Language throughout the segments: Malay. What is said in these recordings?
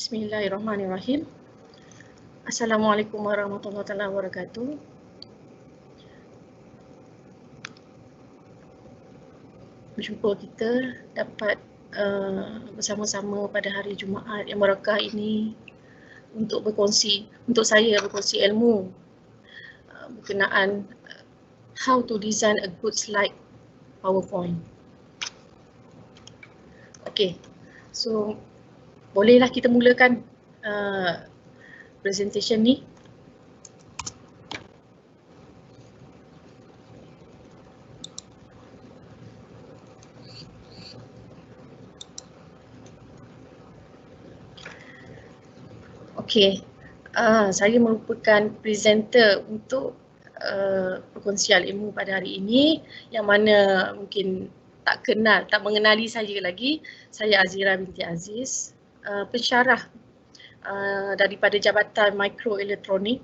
Bismillahirrahmanirrahim. Assalamualaikum warahmatullahi wabarakatuh. Berjumpa kita dapat bersama-sama pada hari Jumaat yang barakah ini untuk saya berkongsi ilmu berkenaan how to design a good slide PowerPoint. Okay, so bolehlah kita mulakan presentation ni. Okay, saya merupakan presenter untuk perkongsian ilmu pada hari ini, yang mana mungkin tak mengenali saya lagi. Saya Azira binti Aziz, pensyarah daripada Jabatan Mikroelektronik.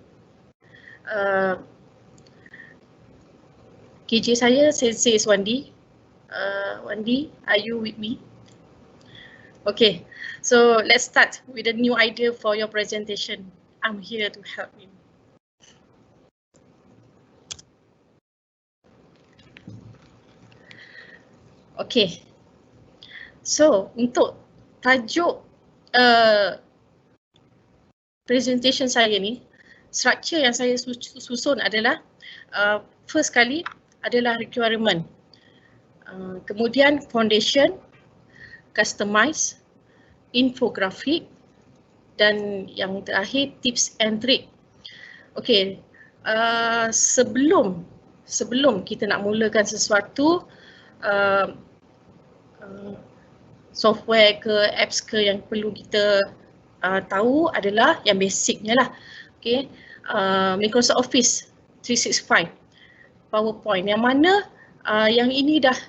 KJ saya Sensei Swandi. Wandi, are you with me? Okay, so let's start with a new idea for your presentation. I'm here to help you. Okay, so untuk tajuk presentation saya ni, structure yang saya susun adalah first kali adalah requirement, kemudian foundation, customize, infografik, dan yang terakhir tips and trick. Okay, sebelum kita nak mulakan sesuatu, software ke apps ke yang perlu kita tahu adalah yang basicnya lah. Okay, Microsoft Office 365, PowerPoint, yang mana yang ini dah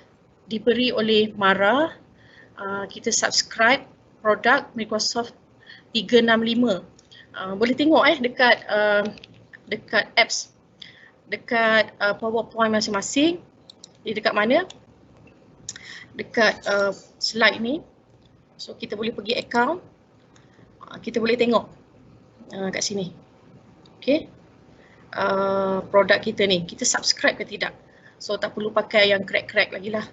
diberi oleh Mara. Kita subscribe produk Microsoft 365. Boleh tengok dekat apps, dekat PowerPoint masing-masing. Dia dekat mana? Dekat slide ni. So kita boleh pergi account. Kita boleh tengok kat sini. Okay. Produk kita ni, kita subscribe ke tidak. So tak perlu pakai yang crack lagi lah.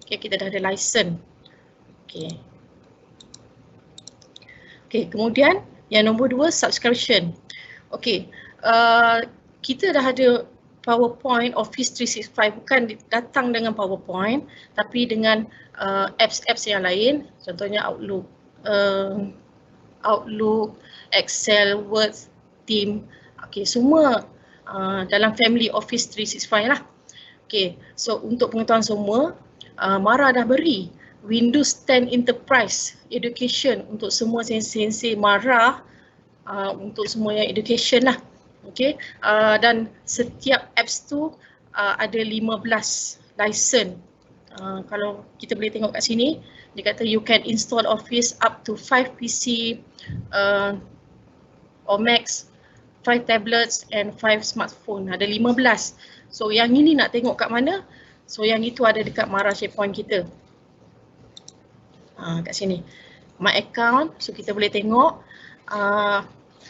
Okay, kita dah ada license. Okay. Okay, kemudian yang nombor 2, subscription. Okay, kita dah ada PowerPoint Office 365, bukan datang dengan PowerPoint tapi dengan apps yang lain, contohnya Outlook, Excel, Word, Team. Okay, semua dalam family Office 365 lah. Okay, so untuk pengetahuan semua, Mara dah beri Windows 10 Enterprise Education untuk semua sensei Mara, untuk semua yang education lah. Okay, dan setiap apps tu ada 15 license. Kalau kita boleh tengok kat sini, dia kata you can install Office up to 5 PC or Macs, 5 tablets and 5 smartphone. Ada 15. So yang ini nak tengok kat mana? So yang itu ada dekat Mara SharePoint kita. Kat sini. My account, so kita boleh tengok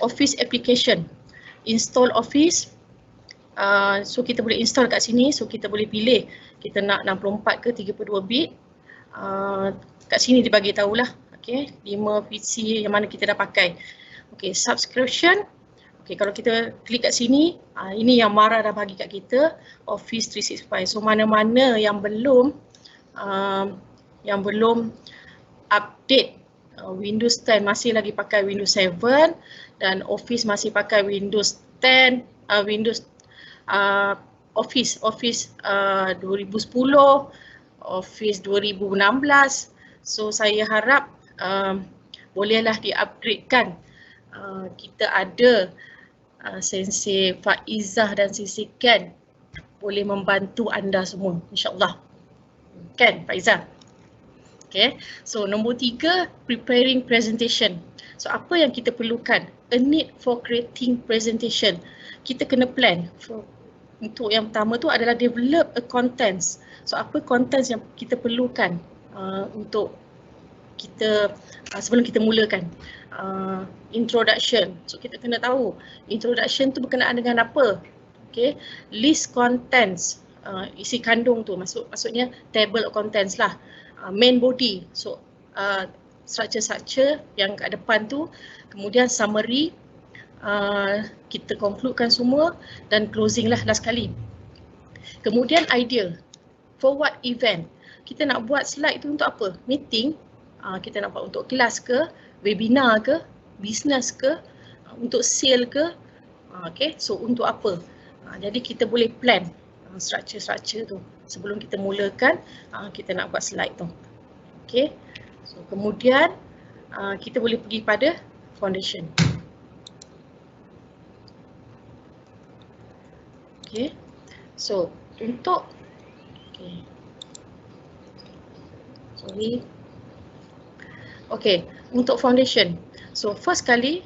Office application. Install Office. So kita boleh install kat sini. So kita boleh pilih kita nak 64 ke 32 bit. Kat sini dia bagi tahulah. Okay, 5 PC yang mana kita dah pakai. Okay, subscription. Okay, kalau kita klik kat sini, ini yang Mara dah bagi kat kita, Office 365. So mana-mana yang belum update Windows 10, masih lagi pakai Windows 7 dan Office masih pakai Windows 10, Office 2010, Office 2016. So saya harap bolehlah di-upgradekan. Kita ada Sensei Faizah dan Sensei Ken boleh membantu anda semua, insyaAllah. Kan Faizah? Okay, so nombor 3, preparing presentation. So apa yang kita perlukan? A need for creating presentation. Kita kena plan. Untuk yang pertama tu adalah develop a contents. So apa contents yang kita perlukan untuk kita sebelum kita mulakan. Introduction. So kita kena tahu introduction tu berkenaan dengan apa. Okay, list contents, isi kandung tu maksudnya table of contents lah. Main body, so structure-structure yang kat depan tu, kemudian summary, kita concludekan semua, dan closing lah last kali. Kemudian idea, for what event, kita nak buat slide tu untuk apa? Meeting, kita nak buat untuk kelas ke, webinar ke, business ke, untuk sale ke, okay, so untuk apa? Jadi kita boleh plan structure-structure tu sebelum kita mulakan kita nak buat slide tu. Okay, so kemudian kita boleh pergi pada foundation. Okay, so untuk untuk foundation. So first kali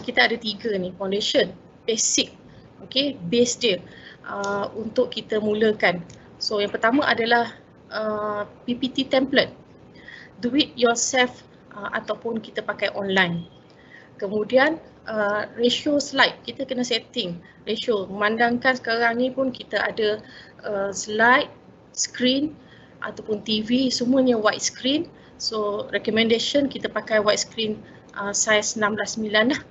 kita ada 3 ni, foundation, basic, okay, base dia untuk kita mulakan. So yang pertama adalah PPT template, do it yourself ataupun kita pakai online. Kemudian ratio slide, kita kena setting ratio. Memandangkan sekarang ni pun kita ada slide, screen ataupun TV, semuanya wide screen. So recommendation kita pakai wide screen size 16:9 lah,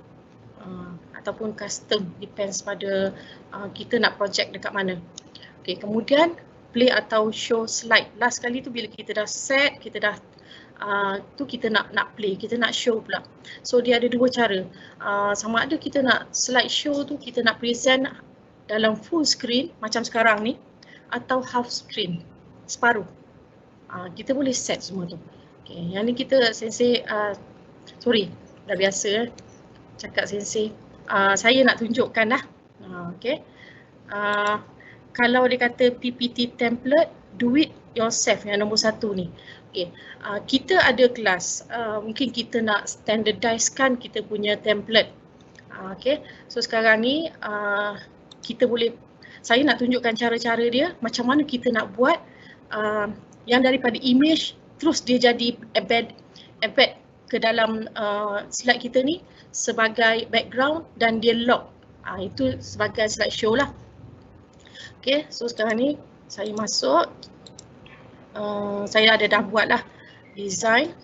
ataupun custom, depends pada kita nak project dekat mana. Okay, kemudian play atau show slide. Last kali tu bila kita dah set, kita dah tu kita nak play, kita nak show pula. So dia ada 2 cara, sama ada kita nak slide show tu kita nak present dalam full screen macam sekarang ni, atau half screen, separuh. Kita boleh set semua tu. Okay, yang ni kita sensei, sorry, dah biasa cakap sensei. Saya nak tunjukkan lah. Okay. Kalau dia kata PPT template, do it yourself, yang nombor 1 ni. Okay. Kita ada kelas, mungkin kita nak standardizekan kita punya template. Okay. So sekarang ni kita boleh, saya nak tunjukkan cara-cara dia, macam mana kita nak buat yang daripada image terus dia jadi embed ke dalam slide kita ni sebagai background dan dia lock. Itu sebagai slide show lah. Okay, so sekarang ni saya masuk, saya ada dah buat lah design.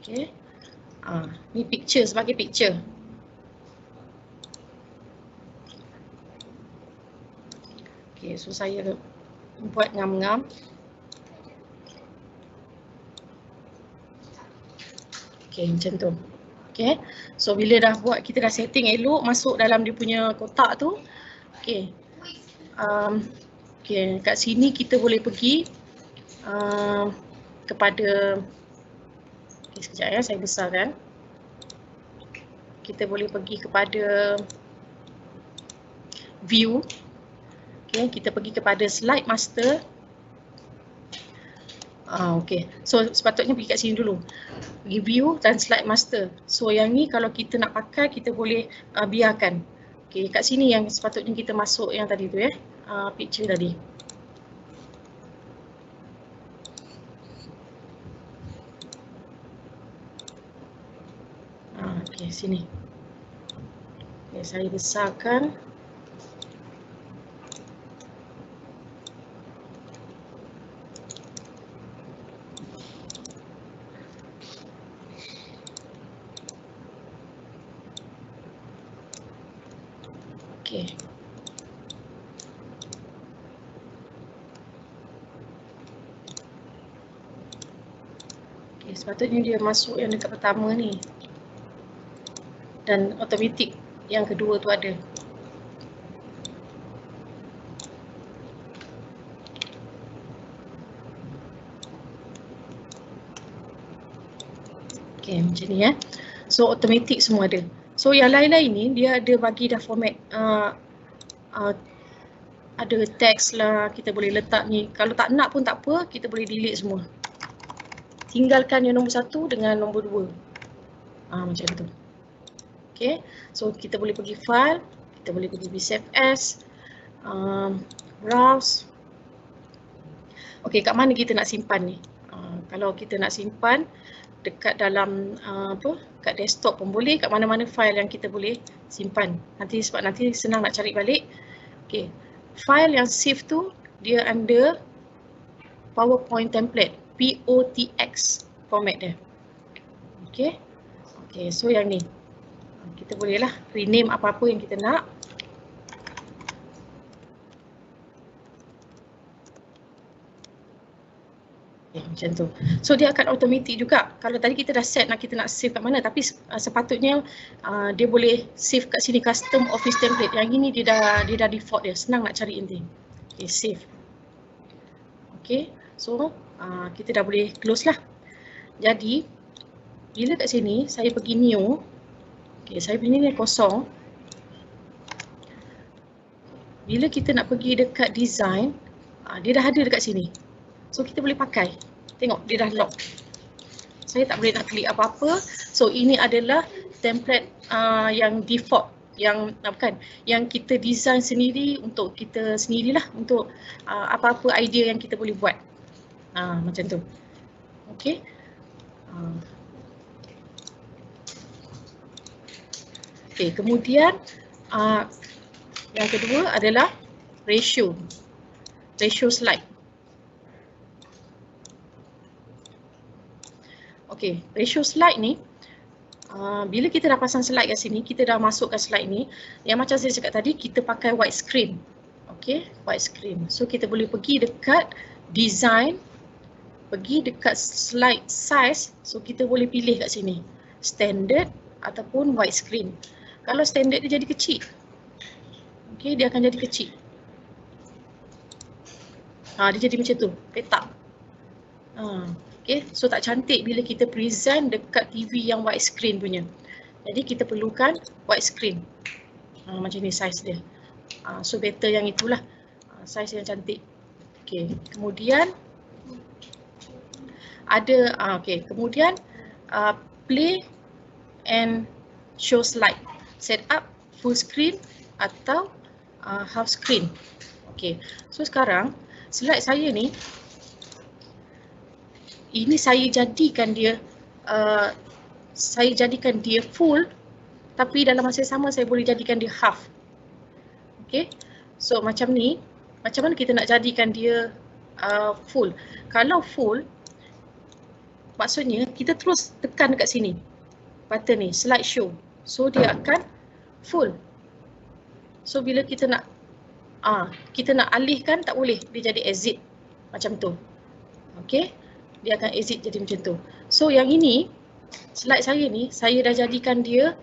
Okay, ni picture, sebagai picture. Okay, so saya buat ngam-ngam. Okay, macam tu. Okay, so bila dah buat, kita dah setting elok, masuk dalam dia punya kotak tu. Okay, okay, kat sini kita boleh pergi kepada, okay, sekejap ya, saya besarkan. Kita boleh pergi kepada view. Okay, kita pergi kepada slide master. Okay, so sepatutnya pergi kat sini dulu, pergi view dan slide master. So yang ni kalau kita nak pakai, kita boleh biarkan. Okay, kat sini yang sepatutnya kita masuk yang tadi tu ya, picture tadi. Okay, sini. Okay, saya besarkan. Okay. Okay, sepatutnya dia masuk yang dekat pertama ni. Dan automatik yang kedua tu ada. Okay, macam ni ya. So automatik semua ada. So yang lain-lain ni dia ada bagi dah format, ada teks lah, kita boleh letak ni. Kalau tak nak pun tak apa, kita boleh delete semua. Tinggalkan yang nombor 1 dengan nombor 2. Macam tu. Okay, so kita boleh pergi file, kita boleh pergi BCFS, browse. Okay, kat mana kita nak simpan ni? Kalau kita nak simpan dekat dalam kat desktop pun boleh, kat mana-mana file yang kita boleh simpan. Sebab nanti senang nak cari balik. Okay, file yang save tu dia under PowerPoint template, POTX format dia. Okay, so yang ni kita bolehlah rename apa-apa yang kita nak. Macam tu. So dia akan automatic juga. Kalau tadi kita dah set kita nak save kat mana, tapi sepatutnya dia boleh save kat sini custom office template. Yang ini dia dah default dia. Senang nak cari nanti. Okay, save. Okay, so kita dah boleh close lah. Jadi bila kat sini saya pergi new, okay, saya pilih ni kosong. Bila kita nak pergi dekat design, dia dah ada dekat sini. So kita boleh pakai. Tengok dia dah lock. Saya tak boleh nak klik apa-apa. So ini adalah template yang default, yang yang kita design sendiri untuk kita sendirilah, untuk apa-apa idea yang kita boleh buat. Macam tu. Okey. Okey, kemudian yang kedua adalah ratio slide. Okay, ratio slide ni, bila kita dah pasang slide kat sini, kita dah masukkan slide ni, yang macam saya cakap tadi, kita pakai widescreen. Okay, widescreen. So kita boleh pergi dekat design, pergi dekat slide size, so kita boleh pilih kat sini, standard ataupun widescreen. Kalau standard dia jadi kecil, okay, dia akan jadi kecil. Dia jadi macam tu, petak. Okay, so tak cantik bila kita present dekat TV yang widescreen punya. Jadi kita perlukan widescreen. Macam ni size dia. So better yang itulah, size yang cantik. Okay, kemudian ada, kemudian play and show slide. Set up full screen atau half screen. Okay, so sekarang slide saya ni, ini saya jadikan dia full, tapi dalam masa yang sama saya boleh jadikan dia half. Okay, so macam ni, macam mana kita nak jadikan dia full? Kalau full, maksudnya kita terus tekan dekat sini button ni, slide show, so dia akan full. So bila kita nak alihkan, tak boleh, dia jadi exit macam tu. Okay, dia akan exit jadi macam tu. So yang ini, slide saya ni, saya dah jadikan dia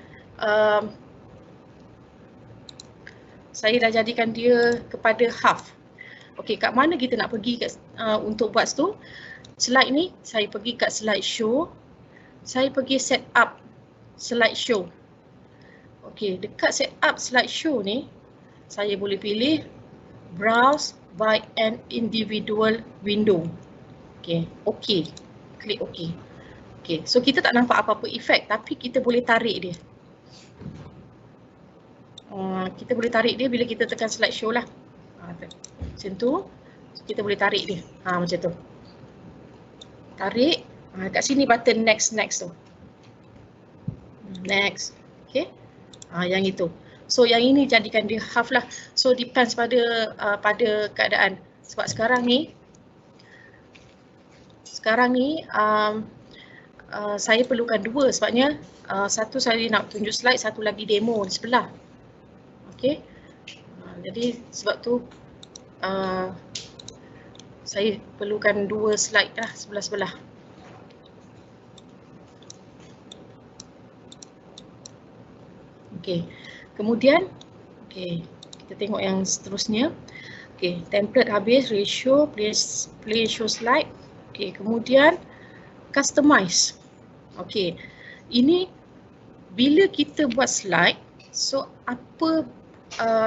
kepada half. Okay, kat mana kita nak pergi untuk buat tu? Slide ni, saya pergi kat slide show, saya pergi set up slide show. Okay, dekat set up slide show ni, saya boleh pilih browse by an individual window. Okay, klik OK. Okay, so kita tak nampak apa-apa efek, tapi kita boleh tarik dia. Kita boleh tarik dia bila kita tekan slide show lah. Macam tu, kita boleh tarik dia. Macam tu. Tarik, kat sini button next tu. Next, okay. Yang itu. So yang ini jadikan dia half lah. So depends pada keadaan. Sebab sekarang ni saya perlukan dua, sebabnya satu saya nak tunjuk slide, satu lagi demo di sebelah. Okay. Jadi sebab tu saya perlukan dua slide lah, sebelah-sebelah. Okay. Kemudian, okay, kita tengok yang seterusnya. Okay, template habis, ratio, play show slide. Okay, kemudian customize. Okay, ini bila kita buat slide, so apa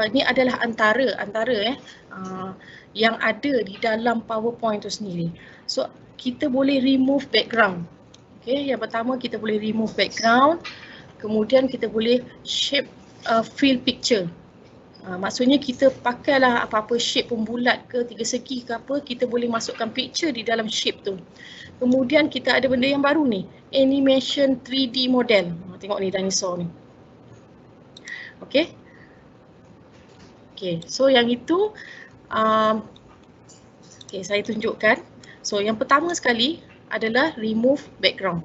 ini adalah antara yang ada di dalam PowerPoint tu sendiri. So kita boleh remove background. Okay, yang pertama kita boleh remove background. Kemudian kita boleh shape fill picture. Maksudnya kita pakailah apa-apa shape pun bulat ke, tiga segi ke apa, kita boleh masukkan picture di dalam shape tu. Kemudian kita ada benda yang baru ni, animation 3D model. Tengok ni dinosaur ni. Okay. Okay, so yang itu okay, saya tunjukkan. So yang pertama sekali adalah remove background.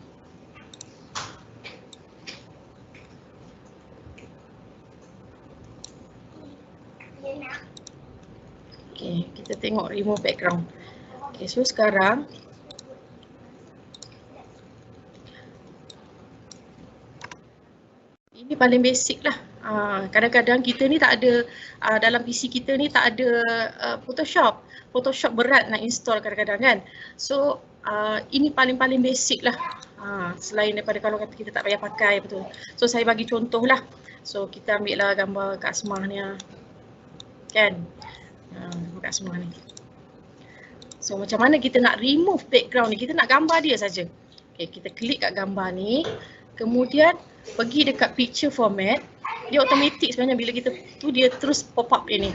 Okay, kita tengok remove background. Okay, so sekarang ini paling basic lah. Kadang-kadang kita ni tak ada, dalam PC kita ni tak ada Photoshop. Photoshop berat nak install kadang-kadang kan. So ini paling-paling basic lah. Selain daripada kalau kata kita tak payah pakai betul. So saya bagi contoh lah. So kita ambil lah gambar Kak Asmah ni kan. Kak Asmah ni. So macam mana kita nak remove background ni, kita nak gambar dia saja. Okay, kita klik kat gambar ni, kemudian pergi dekat picture format, dia automatik sebenarnya bila kita tu dia terus pop up dia ni.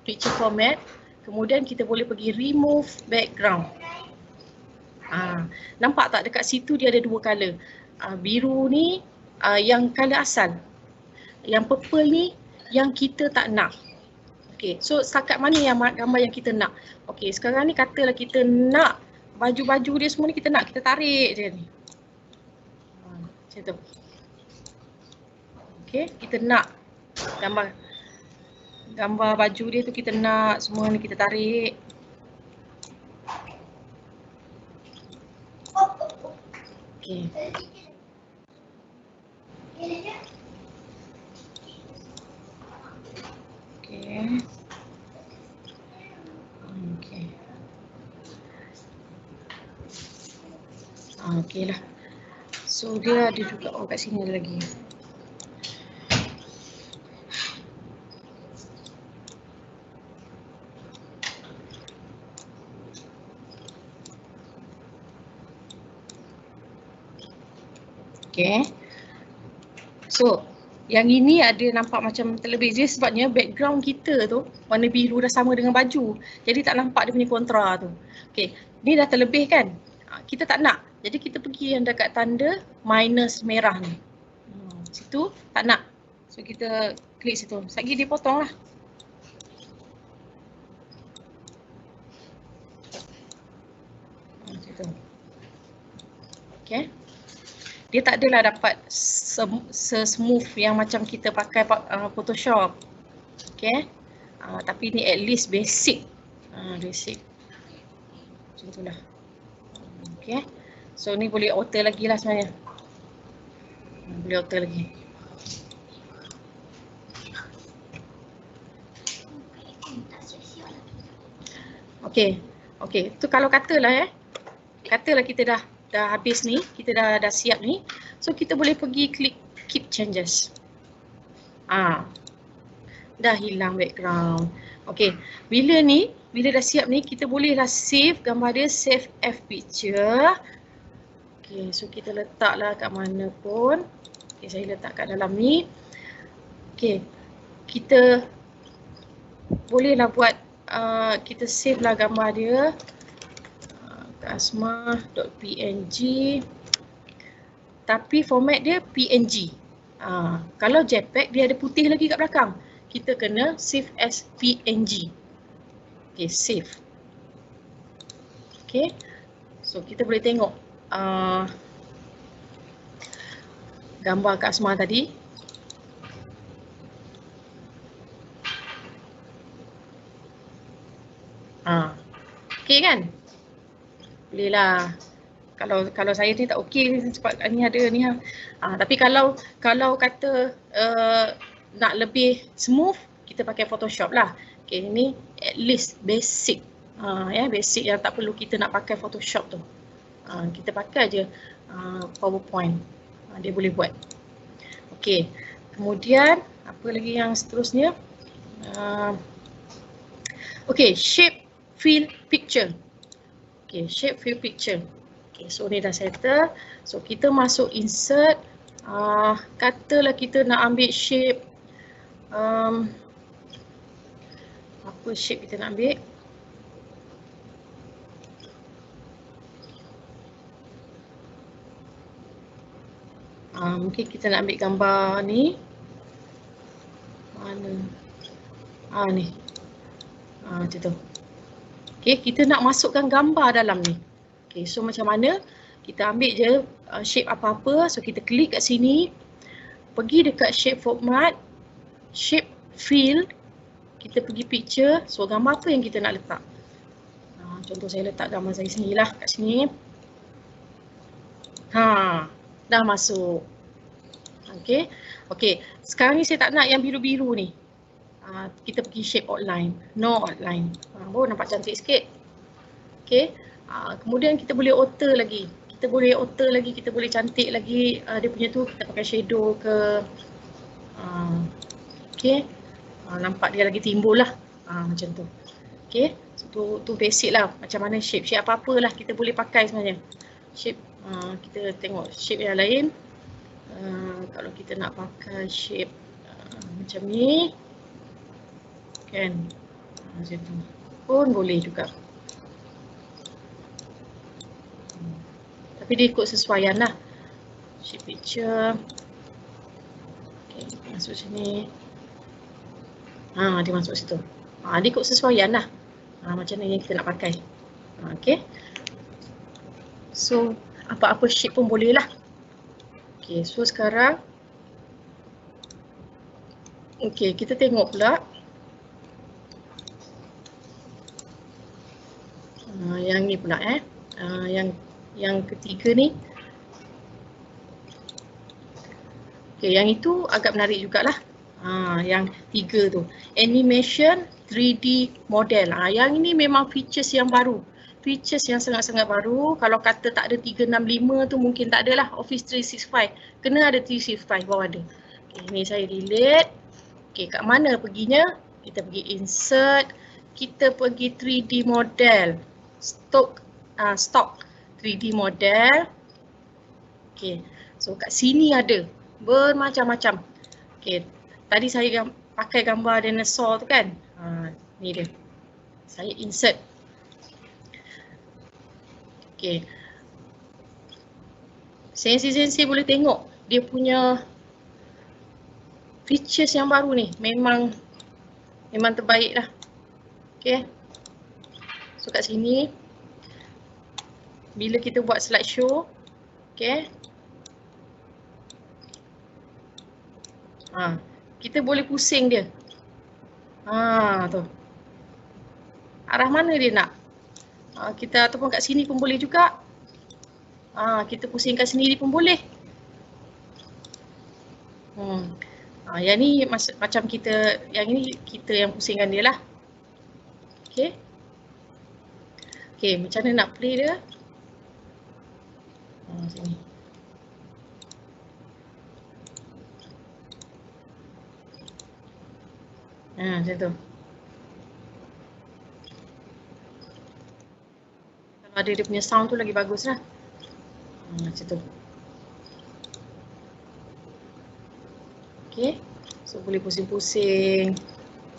Picture format, kemudian kita boleh pergi remove background. Nampak tak dekat situ dia ada dua color. Biru ni yang color asal. Yang purple ni yang kita tak nak. Okay, so setakat mana yang gambar yang kita nak. Okay, sekarang ni katalah kita nak baju-baju dia semua ni kita nak, kita tarik je ni. Macam tu. Okay, kita nak gambar baju dia tu kita nak, semua ni kita tarik. Okay. Okay. Okay. Okay lah. So dia ada juga kat sini ada lagi. Okay. So yang ini ada nampak macam terlebih je sebabnya background kita tu warna biru dah sama dengan baju. Jadi tak nampak dia punya kontra tu. Okay, ni dah terlebih kan. Kita tak nak. Jadi kita pergi yang dekat tanda minus merah ni. Situ tak nak. So kita klik situ. Sekejap dia potong lah. Situ. Okay. Dia tak adalah dapat se-smooth yang macam kita pakai Photoshop. Okay. Tapi ni at least basic. Basic. Macam itulah. Okay. So ni boleh alter lagi lah sebenarnya. Boleh alter lagi. Okay. Okay. Tu kalau katalah katalah kita dah habis ni, kita dah siap ni. So kita boleh pergi klik keep changes. Dah hilang background. Okay, bila dah siap ni, kita bolehlah save gambar dia, save F picture. Okay, so kita letaklah kat mana pun. Okay, saya letak kat dalam ni. Okay, kita bolehlah buat, kita save lah gambar dia. Asmah.png, tapi format dia PNG. Kalau JPEG dia ada putih lagi kat belakang. Kita kena save as PNG. Okay, save. Okay, so kita boleh tengok gambar Kak Asmah tadi. Okay kan? Boleh lah. Kalau saya ni tak okey sebab ni ada ni tapi kalau kata nak lebih smooth, kita pakai Photoshop lah. Okay, ni at least basic. Basic yang tak perlu kita nak pakai Photoshop tu. Kita pakai je PowerPoint. Dia boleh buat. Okay. Kemudian apa lagi yang seterusnya? Okay, shape fill picture. Okay, shape fill picture. Okay, so ni dah settle. So kita masuk insert, Katalah kita nak ambil shape, apa shape kita nak ambil? Mungkin kita nak ambil gambar ni. Mana? Ni. Macam tu. Okay, kita nak masukkan gambar dalam ni. Okay, so macam mana? Kita ambil je shape apa-apa. So kita klik kat sini. Pergi dekat shape format. Shape fill. Kita pergi picture. So gambar apa yang kita nak letak? Contoh saya letak gambar saya sendirilah kat sini. Dah masuk. Okay. Okay. Sekarang ni saya tak nak yang biru-biru ni. Kita pergi shape outline. No outline. Baru nampak cantik sikit. Okay. Kemudian kita boleh alter lagi. Kita boleh cantik lagi. Dia punya tu kita pakai shadow ke. Okay. Nampak dia lagi timbul lah. Macam tu. Okay. So, tu basic lah. Macam mana shape. Shape apa-apa lah kita boleh pakai sebenarnya. Shape. Kita tengok shape yang lain. Kalau kita nak pakai shape macam ni. Kan. Macam tu. Pun boleh juga. Tapi dia ikut sesuaian lah. Shape picture. Okay, masuk sini. Dia masuk situ. Dia ikut sesuaian lah. Macam mana yang kita nak pakai. Okay. So, apa-apa shape pun boleh lah. Okay, so sekarang. Okay, kita tengok pula. Yang ni pula yang ketiga ni. Okay, yang itu agak menarik jugalah. Yang tiga tu. Animation 3D model. Yang ini memang features yang baru. Features yang sangat-sangat baru. Kalau kata tak ada 365 tu mungkin tak ada lah. Office 365. Kena ada 365 baru ada. Okay, ni saya delete. Okay, kat mana perginya? Kita pergi insert. Kita pergi 3D model. Stock 3D model. Okay, so kat sini ada bermacam-macam. Okay, tadi saya pakai gambar dinosaur tu kan. Ni dia. Saya insert. Okay. Sensi boleh tengok dia punya features yang baru ni. Memang terbaik lah. Okay. So kat sini. Bila kita buat slideshow. Okay. Kita boleh pusing dia. Tu. Arah mana dia nak? Kita ataupun kat sini pun boleh juga. Kita pusing kat sendiri pun boleh. Yang ni macam kita, yang ini kita yang pusingkan dia lah. Okay. Okay, macam mana nak play dia? Sini. Macam tu. Kalau ada dia punya sound tu lagi bagus lah. Macam tu. Okay. So boleh pusing-pusing.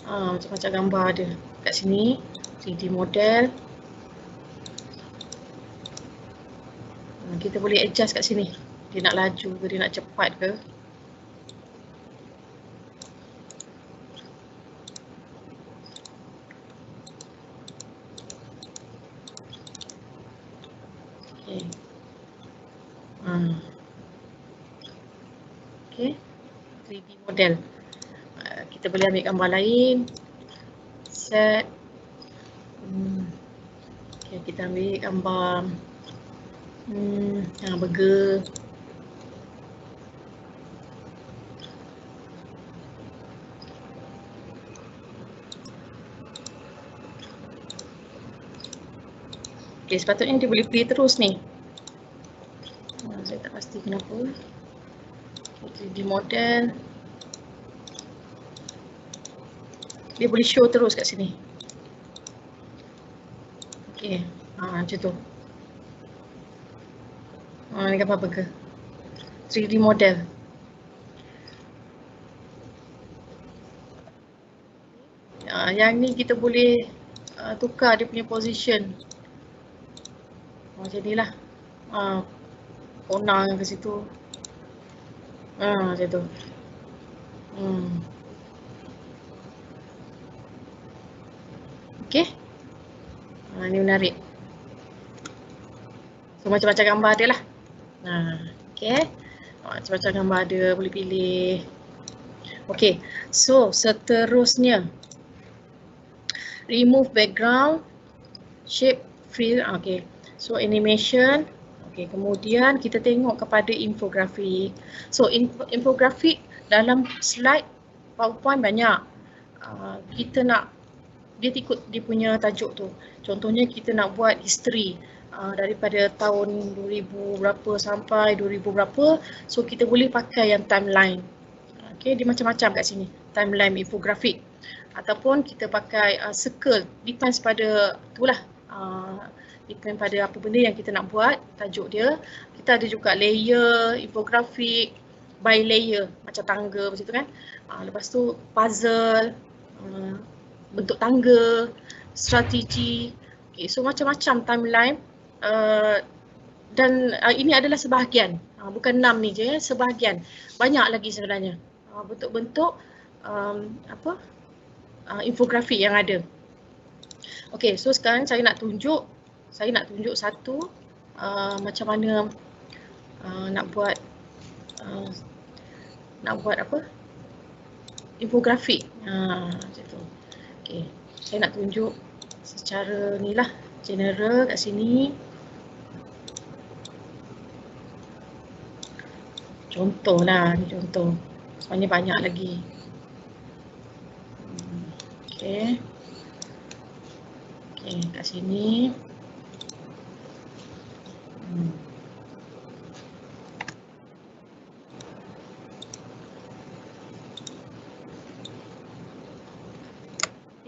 Macam-macam gambar ada kat sini. 3D model. Kita boleh adjust kat sini. Dia nak laju ke, dia nak cepat ke. Okay. Okay. 3D model. Kita boleh ambil gambar lain. Set. Okay, kita ambil gambar burger. Okay, sepatutnya dia boleh play terus ni. Saya tak pasti kenapa. Okay, 3D model. Dia boleh show terus kat sini. Okay, macam tu. Ni gambar burger. 3D model. Yang ni kita boleh tukar dia punya position. Macam ni lah. Corner ke situ. Macam tu. Okay. Ni menarik. So macam-macam gambar dia lah. Okay. Macam-macam gambar ada, boleh pilih. Okay. So seterusnya. Remove background. Shape fill. Okay. So animation. Okay. Kemudian kita tengok kepada infografik. So infografik dalam slide PowerPoint banyak. Kita nak dia ikut dia punya tajuk tu. Contohnya kita nak buat history daripada tahun 2000 berapa sampai 2000 berapa. So kita boleh pakai yang timeline. Okay, dia macam-macam kat sini. Timeline infografik. Ataupun kita pakai circle. Depends pada itulah. Depends pada apa benda yang kita nak buat, tajuk dia. Kita ada juga layer, infografik, by layer, macam tangga macam tu kan. Lepas tu puzzle, bentuk tangga, strategi. Okay, so macam-macam timeline dan ini adalah sebahagian. Bukan 6 ni je, sebahagian. Banyak lagi sebenarnya. Bentuk-bentuk infografik yang ada. Okay, so sekarang saya nak tunjuk satu macam mana nak buat apa? Infografik. Macam tu. Okay, saya nak tunjuk secara ni lah, general kat sini. Contoh lah, ni contoh. Sebenarnya banyak lagi. Okay. Okay, kat sini.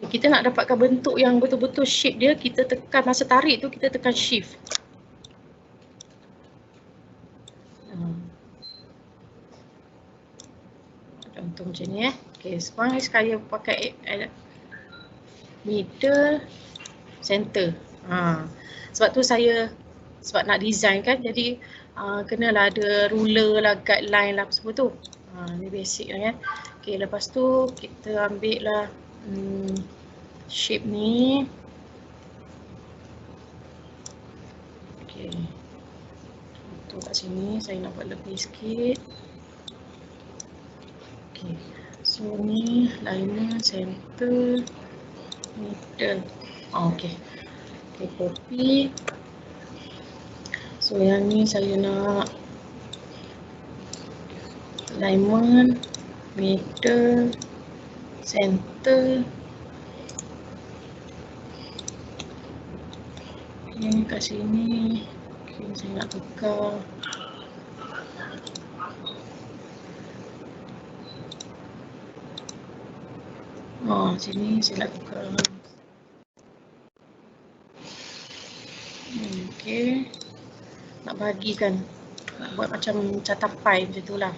Kita nak dapatkan bentuk yang betul-betul shape dia, kita tekan masa tarik tu, kita tekan shift. Contoh macam ni Okay, sekarang saya pakai middle, center. Sebab tu sebab nak design kan, jadi kenalah ada ruler lah, guideline lah semua tu. Ni basic lah kan. Okay, lepas tu kita ambil lah shape ni. Okay, contoh kat sini saya nak buat lebih sikit. Okay, so ni alignment, center, middle. Okay, copy. So yang ni saya nak alignment, middle, center. Okay, kat sini. Okay, saya nak tukar. Sini saya nak tukar. Okay. Nak bagikan. Nak buat macam catapai macam tu lah.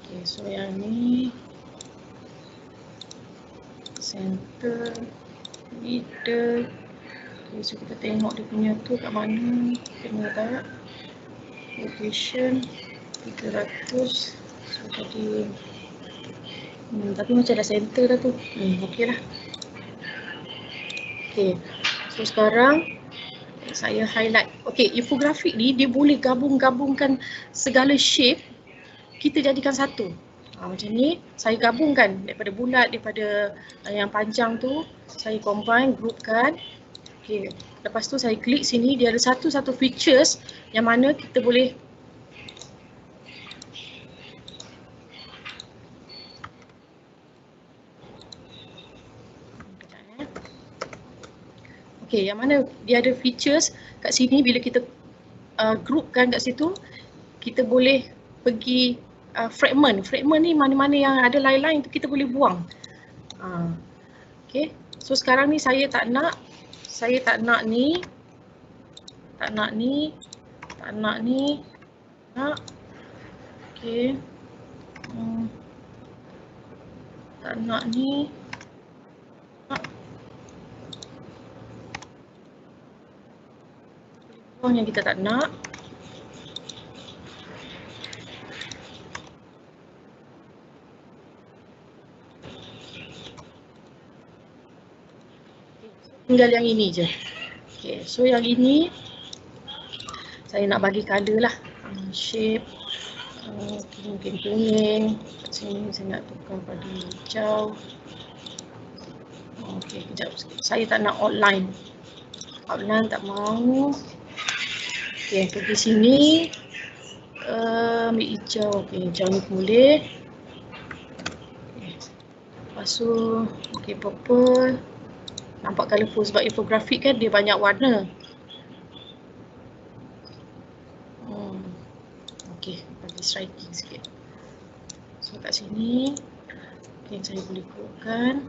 Okay, so yang ni. Center. Middle. Okay, so kita tengok dia punya tu kat mana. Kena tak? Location. 300. So tadi. Tapi macam dah center dah tu. Okey lah. Okay. So sekarang saya highlight. Okay, infografik ni dia boleh gabung-gabungkan segala shape. Kita jadikan satu. Macam ni, saya gabungkan daripada bulat, daripada yang panjang tu. Saya combine, groupkan. Okay. Lepas tu saya klik sini, dia ada satu-satu features yang mana kita boleh Okay, yang mana dia ada features kat sini bila kita groupkan kat situ, kita boleh pergi fragment. Fragment ni mana-mana yang ada line-line tu kita boleh buang. Okay, so sekarang ni saya tak nak ni, tak nak ni, okay, tak nak ni, background yang kita tak nak. Tinggal yang ini je. Okay, so yang ini saya nak bagi colour lah. Shape mungkin kuning. Kat sini saya nak tukar pada hijau. Okay, kejap. Saya tak nak outline. Outline tak mahu. Okay, pergi sini. Ambil hijau. Okay, hijau ni boleh. Okay. Lepas tu, okay, purple. Nampak colourful sebab infografik kan dia banyak warna. Okay, bagi striking sikit. So kat sini, okay, saya boleh kurangkan.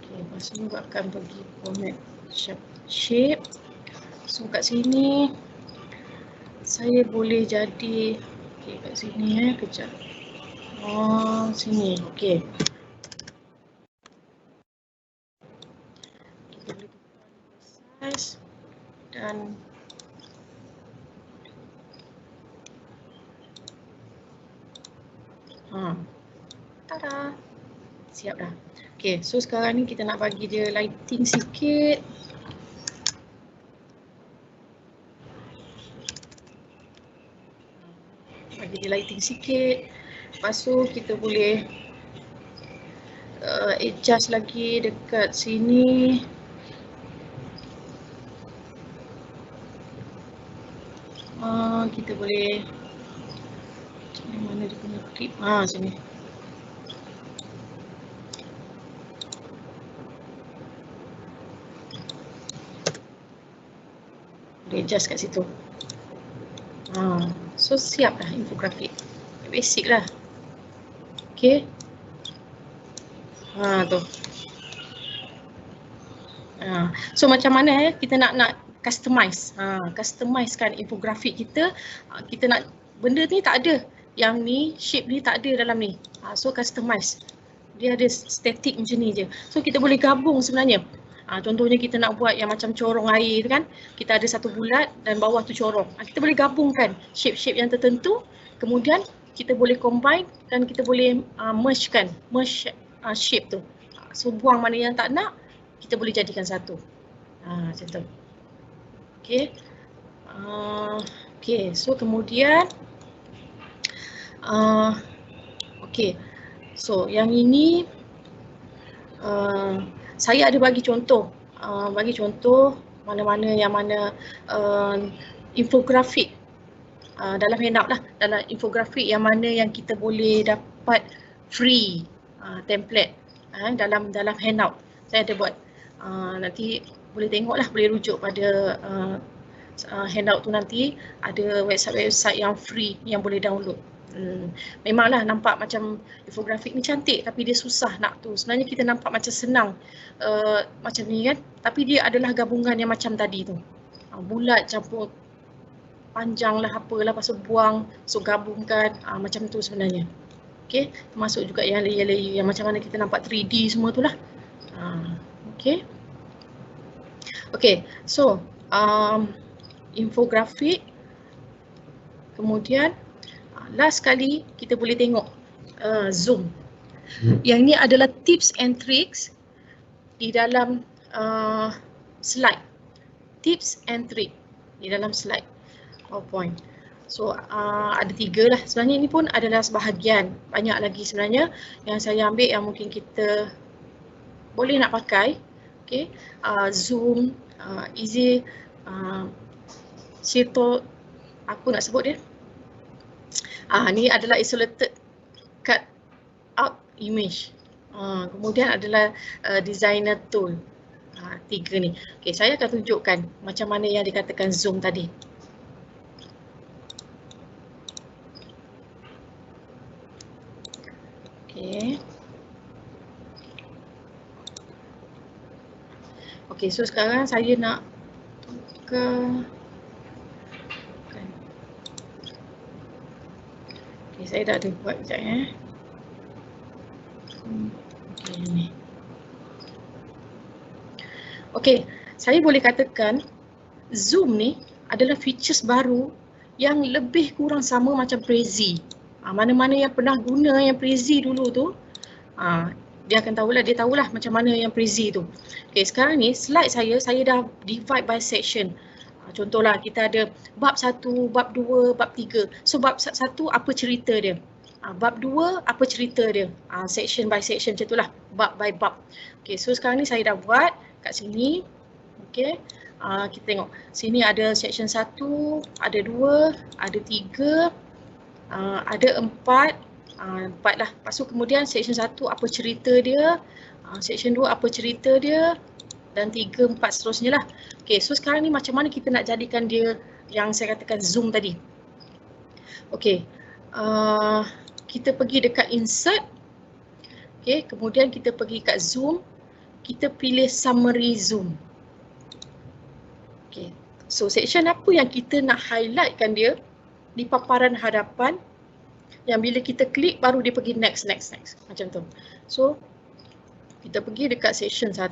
Okay, lepas tu akan pergi format shape. So kat sini, saya boleh jadi, okay, kat sini kejap. Sini, okay. Kita boleh tukar size dan tada, siap dah. Okay, so sekarang ni kita nak bagi dia lighting sikit. Bagi dia lighting sikit. Lepas tu kita boleh adjust lagi dekat sini. Kita boleh, mana dia punya clip? Sini. Boleh adjust kat situ. So siap dah infografik. Basic lah. Okay. Tu. So macam mana kita nak customize. Customizekan infografik kita. Kita nak benda ni tak ada. Yang ni, shape ni tak ada dalam ni. So customize. Dia ada static macam ni je. So kita boleh gabung sebenarnya. Contohnya kita nak buat yang macam corong air tu kan. Kita ada satu bulat dan bawah tu corong. Kita boleh gabungkan shape-shape yang tertentu. Kemudian kita boleh combine dan kita boleh merge shape tu. So buang mana yang tak nak, kita boleh jadikan satu. Macam tu. Okay. Okay, so kemudian okay. So yang ini saya ada bagi contoh. Mana-mana yang mana infografik dalam handout lah. Dalam infografik yang mana yang kita boleh dapat free template dalam handout. Saya ada buat. Nanti boleh tengok lah, boleh rujuk pada handout tu nanti. Ada website-website yang free yang boleh download. Memanglah nampak macam infografik ni cantik tapi dia susah nak tu. Sebenarnya kita nampak macam senang macam ni kan. Tapi dia adalah gabungan yang macam tadi tu. Bulat campur panjang lah apalah, lepas tu buang, so gabungkan macam tu sebenarnya. Okay, termasuk juga yang layer-layer yang macam mana kita nampak 3D semua tu lah. Okay. Okay, so infografik. Kemudian last kali kita boleh tengok Zoom. Yang ni adalah tips and tricks di dalam slide. Tips and trick di dalam slide PowerPoint. So ada 3 lah. Sebenarnya ini pun adalah sebahagian. Banyak lagi sebenarnya yang saya ambil yang mungkin kita boleh nak pakai. Okay. Zoom, easy, Shito, apa nak sebut dia? Ni adalah isolated cut out image. Kemudian adalah designer tool. 3 ni. Okay, saya akan tunjukkan macam mana yang dikatakan Zoom tadi. Okay. Okay, so sekarang saya nak tukar. Okay, saya dah ada buat sekejap Okay, ni. Okay, saya boleh katakan Zoom ni adalah features baru yang lebih kurang sama macam Prezi. Mana-mana yang pernah guna yang Prezi dulu tu, dia akan tahulah, dia tahulah macam mana yang Prezi tu. Okay, sekarang ni slide saya dah divide by section. Contohlah kita ada bab 1, bab 2, bab 3. So bab 1 apa cerita dia? Bab 2 apa cerita dia? Section by section macam itulah, bab by bab. Okay, so sekarang ni saya dah buat kat sini. Okay, kita tengok sini ada section 1, ada 2, ada 3, ada 4. 4 lah. Lepas tu kemudian section 1 apa cerita dia, section 2 apa cerita dia, dan 3, 4 seterusnya lah. Okay, so sekarang ni macam mana kita nak jadikan dia yang saya katakan Zoom tadi. Okay, kita pergi dekat insert. Okay, kemudian kita pergi kat Zoom, kita pilih summary Zoom. Okay, so section apa yang kita nak highlightkan dia di paparan hadapan, yang bila kita klik baru dia pergi next macam tu. So kita pergi dekat section 1,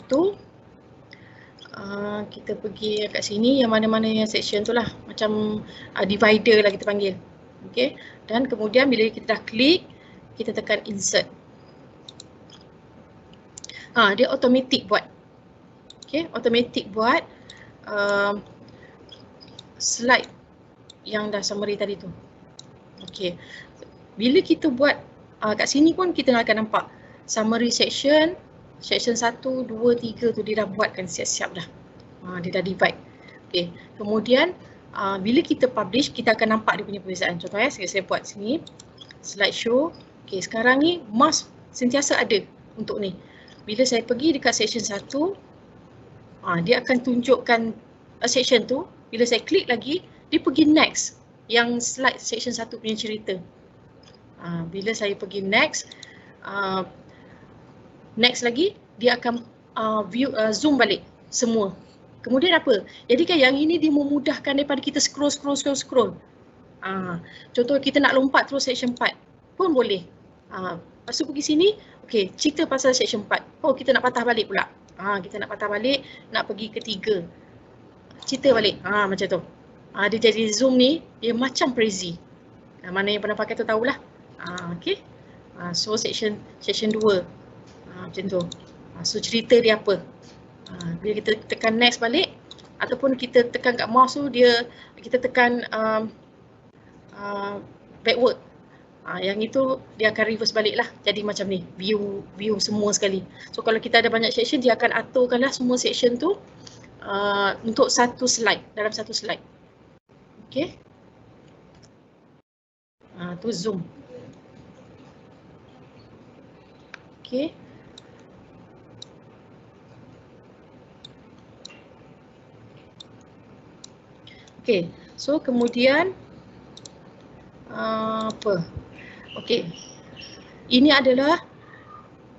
kita pergi kat sini yang mana-mana yang section tu lah, macam divider lah kita panggil. Okay, dan kemudian bila kita dah klik, kita tekan insert. Dia automatic buat. Okay, automatic buat slide yang dah summary tadi tu. Okay, bila kita buat kat sini pun kita akan nampak summary section 1, 2, 3 tu dia dah buatkan siap-siap dah. Dia dah divide. Okay, kemudian bila kita publish kita akan nampak dia punya perbezaan. Contoh saya buat sini slideshow. Okay, sekarang ni must sentiasa ada untuk ni. Bila saya pergi dekat section 1, dia akan tunjukkan section tu. Bila saya klik lagi, dia pergi next yang slide section 1 punya cerita. Bila saya pergi next lagi, dia akan zoom balik semua. Kemudian apa? Jadi kan yang ini dia memudahkan daripada kita scroll. Contoh kita nak lompat terus section 4 pun boleh. Lepas tu pergi sini, okay, cerita pasal section 4. Oh, kita nak patah balik pula. Kita nak patah balik, nak pergi ke 3. Cerita balik. Macam tu. Dia jadi Zoom ni, dia macam Prezi. Mana yang pernah pakai tu tahulah. Okay. So section 2. Macam tu. So cerita dia apa. Bila kita tekan next balik, ataupun kita tekan kat mouse tu, kita tekan backward. Yang itu dia akan reverse balik lah. Jadi macam ni, view semua sekali. So kalau kita ada banyak section, dia akan aturkanlah semua section tu untuk satu slide, dalam satu slide. Okay. Tu Zoom. Okay. Okay, so kemudian apa? Okay, ini adalah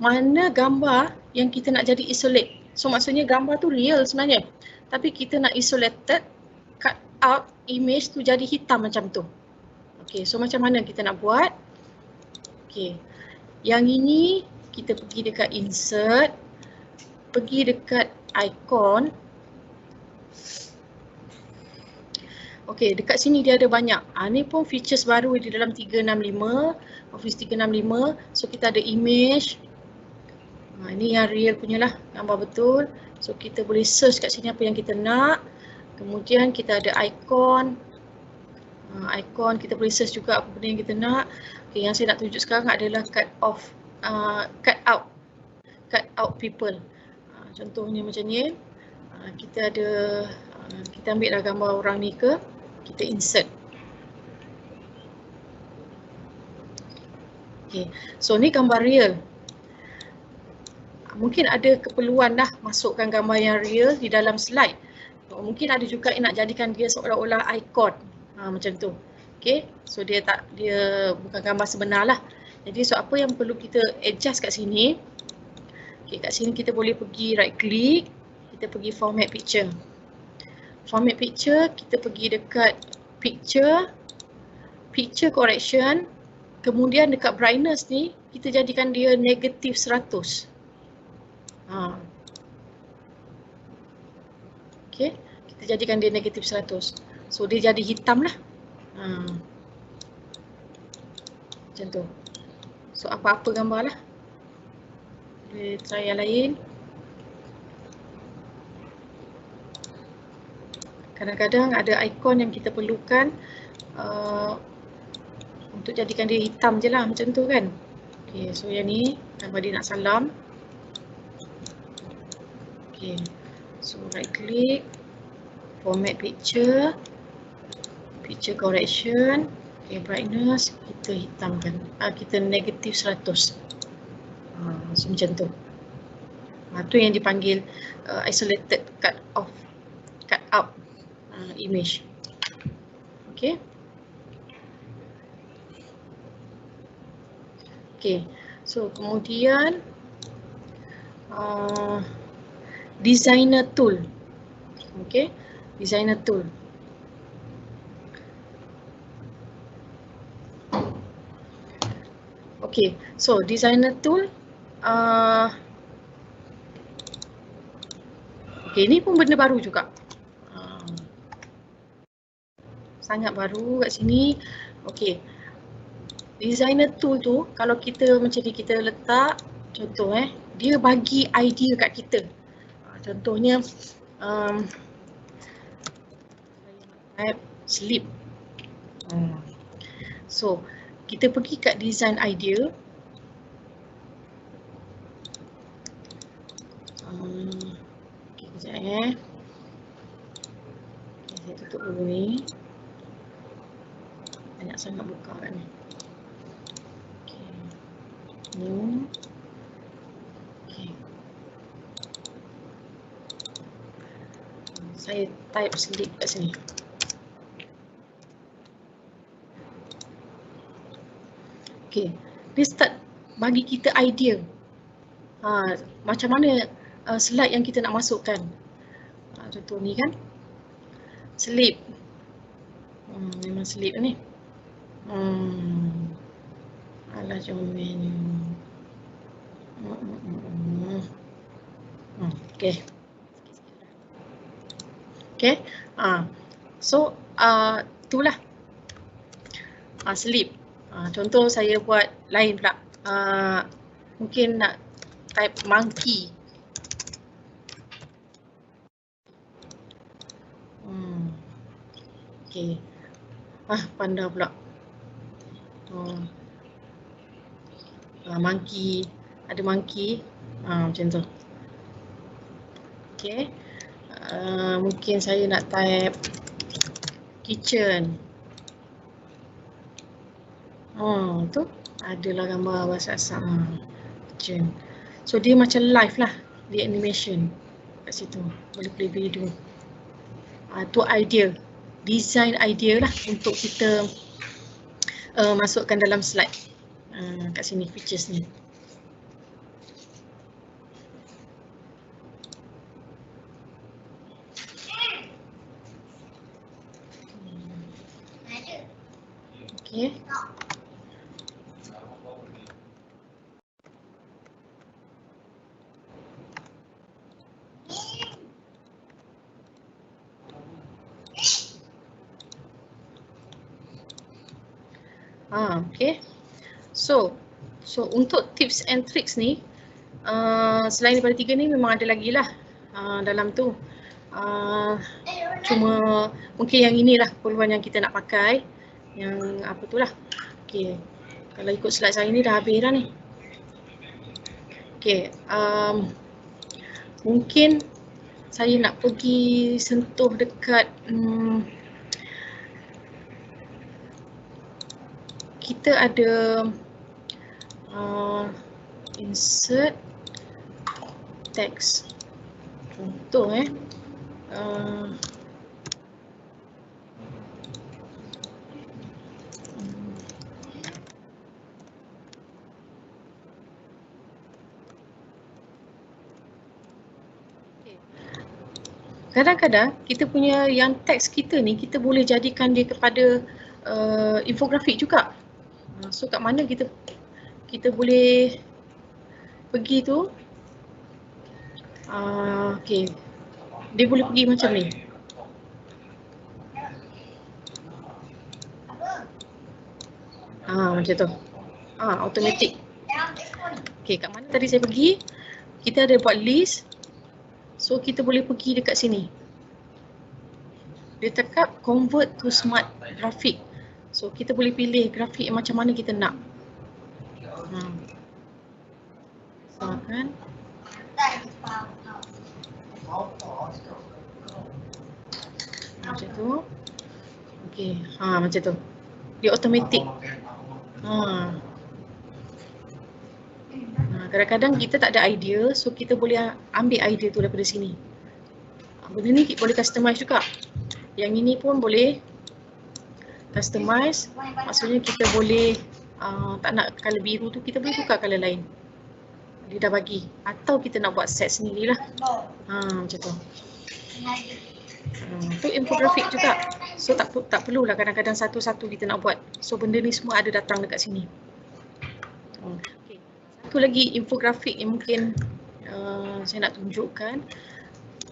mana gambar yang kita nak jadi isolate. So maksudnya gambar tu real sebenarnya, tapi kita nak isolated, cut out image tu jadi hitam macam tu. Okay, so macam mana kita nak buat? Okay, yang ini kita pergi dekat insert, pergi dekat icon. Okay, dekat sini dia ada banyak. Ni pun features baru di dalam 365, Office 365. So kita ada image. Ini yang real punya lah, gambar betul. So kita boleh search kat sini apa yang kita nak. Kemudian kita ada icon. Icon kita boleh search juga apa benda yang kita nak. Okay, yang saya nak tunjuk sekarang adalah cut out people. Contohnya macam ni. Kita ada, kita ambil lah gambar orang ni ke, kita insert. Okay, so ni gambar real. Mungkin ada keperluan dah masukkan gambar yang real di dalam slide. Mungkin ada juga yang nak jadikan dia seolah-olah icon. Macam tu. Okay, so dia bukan gambar sebenar lah. Jadi so apa yang perlu kita adjust kat sini. Okay, kat sini kita boleh pergi right click, kita pergi format picture. Format picture, kita pergi dekat picture correction. Kemudian dekat brightness ni, kita jadikan dia negatif 100. Okay, kita jadikan dia negatif 100. So dia jadi hitam lah. Macam tu. So apa-apa gambar lah. Boleh try yang lain. Kadang-kadang ada ikon yang kita perlukan untuk jadikan dia hitam je lah, macam tu kan. Okay, so yang ni gambar dia nak salam. Okay, so right click, format picture, picture correction, okay, brightness kita hitamkan, kita negatif 100. So macam tu. Tu yang dipanggil isolated cut out image. Okay. Okay, so kemudian designer tool. Okay, designer tool. Okay, so designer tool. Okay, ni pun benda baru juga. Sangat baru kat sini. Okay, designer tool tu kalau kita macam ni, kita letak contoh dia bagi idea kat kita. Contohnya type sleep. So kita pergi kat design idea. Okay, kejap okay, saya tutup dulu ni. Banyak sangat buka kat ni. Okay. New. Okay. Saya type sleep kat sini. Okay. Dia start bagi kita idea. Macam mana slide yang kita nak masukkan. Contoh ni kan. Sleep. Memang sleep ni. Alah comel. Okay. Okay. So itulah. Sleep. Contoh saya buat lain pula. Mungkin nak type monkey. Okay. Panda pula. Monkey. Ada monkey. Macam tu. Okay. Mungkin saya nak type kitchen. Tu adalah gambar bahasa Asam. Kitchen. So dia macam live lah. Dia animation kat situ. Boleh play video. Tu idea. Design idea lah untuk kita masukkan dalam slide. Kat sini features ni. Okay. Okay. So untuk tips and tricks ni, selain daripada 3 ni memang ada lagi lah dalam tu. Cuma mungkin yang inilah keperluan yang kita nak pakai. Yang apa tu lah. Okay. Kalau ikut slide saya ni dah habis dah ni. Okay. Mungkin saya nak pergi sentuh dekat kita ada insert text. Contoh kadang-kadang kita punya yang teks kita ni kita boleh jadikan dia kepada infografik juga. So kat mana kita boleh pergi tu. Okay. Dia boleh pergi macam ni. Macam tu. Automatic. Okay, kat mana tadi saya pergi? Kita ada buat list. So kita boleh pergi dekat sini. Dia cakap convert to smart graphic. So kita boleh pilih grafik yang macam mana kita nak. Kan? Macam tu. Okay, macam tu. Dia automatic. Kadang-kadang kita tak ada idea, so kita boleh ambil idea tu daripada sini. Benda ni boleh customize juga. Yang ini pun boleh customize. Maksudnya kita boleh tak nak colour biru tu, kita boleh tukar colour lain. Dia dah bagi. Atau kita nak buat set sendirilah. Macam tu. Tu infografik juga. So tak perlulah kadang-kadang satu-satu kita nak buat. So benda ni semua ada datang dekat sini. Okay. Satu lagi infografik yang mungkin saya nak tunjukkan.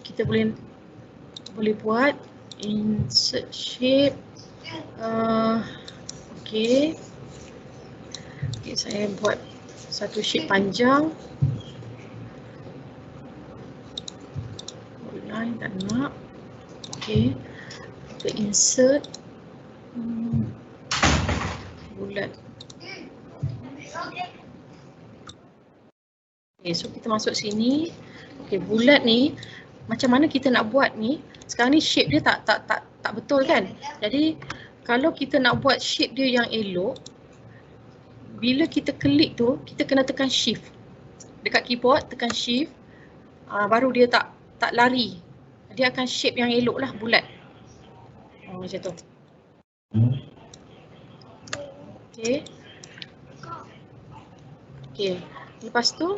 Kita boleh buat insert shape. Okay, saya buat satu shape panjang. Line tak nak. Okay, kita insert bulat. Okay, so kita masuk sini. Okay, bulat ni macam mana kita nak buat ni? Sekarang ni shape dia tak betul kan? Jadi kalau kita nak buat shape dia yang elok, bila kita klik tu, kita kena tekan shift. Dekat keyboard tekan shift, baru dia tak lari. Dia akan shape yang elok lah, bulat. Macam tu. Okay. Okay. Lepas tu